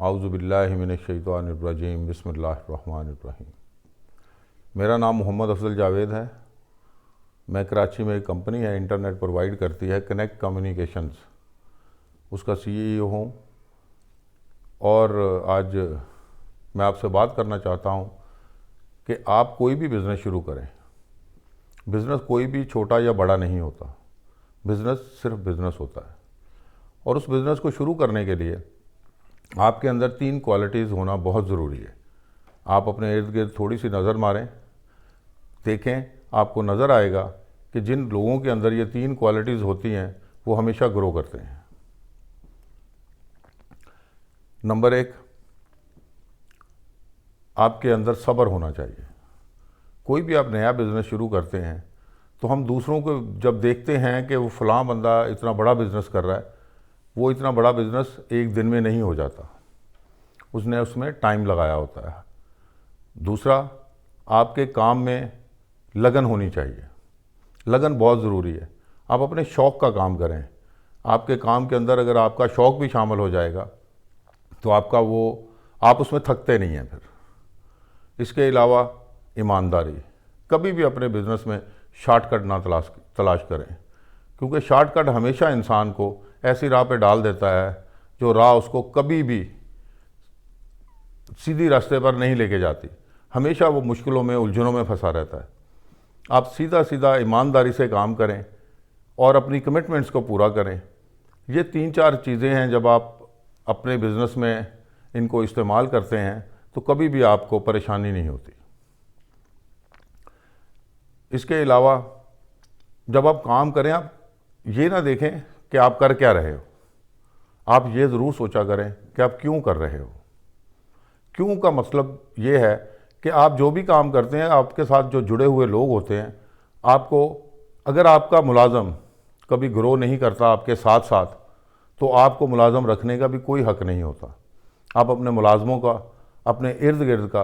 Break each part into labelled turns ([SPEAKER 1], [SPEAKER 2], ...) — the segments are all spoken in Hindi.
[SPEAKER 1] आऊज़ुबिल्लाहि मिनश्शैतानिर्रजीम बिस्मिल्लाहिर्रहमानिर्रहीम। मेरा नाम मोहम्मद अफजल जावेद है। मैं कराची में एक कंपनी है, इंटरनेट प्रोवाइड करती है, कनेक्ट कम्युनिकेशंस, उसका सीईओ हूँ। और आज मैं आपसे बात करना चाहता हूँ कि आप कोई भी बिज़नेस शुरू करें। बिज़नेस कोई भी छोटा या बड़ा नहीं होता, बिज़नेस सिर्फ बिज़नेस होता है। और उस बिज़नेस को शुरू करने के लिए आपके अंदर 3 क्वालिटीज़ होना बहुत ज़रूरी है। आप अपने इर्द गिर्द थोड़ी सी नज़र मारें, देखें, आपको नज़र आएगा कि जिन लोगों के अंदर ये 3 क्वालिटीज़ होती हैं वो हमेशा ग्रो करते हैं। नंबर 1, आपके अंदर सब्र होना चाहिए। कोई भी आप नया बिज़नेस शुरू करते हैं तो हम दूसरों को जब देखते हैं कि वो फ़लाँ बंदा इतना बड़ा बिज़नेस कर रहा है, वो इतना बड़ा बिज़नेस एक दिन में नहीं हो जाता, उसने उसमें टाइम लगाया होता है। दूसरा, आपके काम में लगन होनी चाहिए। लगन बहुत ज़रूरी है। आप अपने शौक़ का काम करें। आपके काम के अंदर अगर आपका शौक़ भी शामिल हो जाएगा तो आप उसमें थकते नहीं हैं फिर। इसके अलावा ईमानदारी। कभी भी अपने बिज़नेस में शॉर्टकट ना तलाश करें, क्योंकि शॉर्टकट हमेशा इंसान को ऐसी राह पे डाल देता है जो राह उसको कभी भी सीधी रास्ते पर नहीं लेके जाती। हमेशा वो मुश्किलों में, उलझनों में फंसा रहता है। आप सीधा सीधा ईमानदारी से काम करें और अपनी कमिटमेंट्स को पूरा करें। ये 3-4 चीज़ें हैं, जब आप अपने बिज़नेस में इनको इस्तेमाल करते हैं तो कभी भी आपको परेशानी नहीं होती। इसके अलावा जब आप काम करें, आप ये ना देखें कि आप कर क्या रहे हो, आप ये ज़रूर सोचा करें कि आप क्यों कर रहे हो। क्यों का मतलब ये है कि आप जो भी काम करते हैं, आपके साथ जो जुड़े हुए लोग होते हैं, अगर आपका मुलाज़म कभी ग्रो नहीं करता आपके साथ साथ, तो आपको मुलाज़म रखने का भी कोई हक़ नहीं होता। आप अपने मुलाज़मों का, अपने इर्द गिर्द का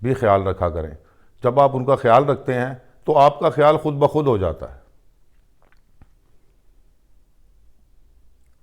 [SPEAKER 1] भी ख्याल रखा करें। जब आप उनका ख्याल रखते हैं तो आपका ख्याल खुद ब खुद हो जाता है।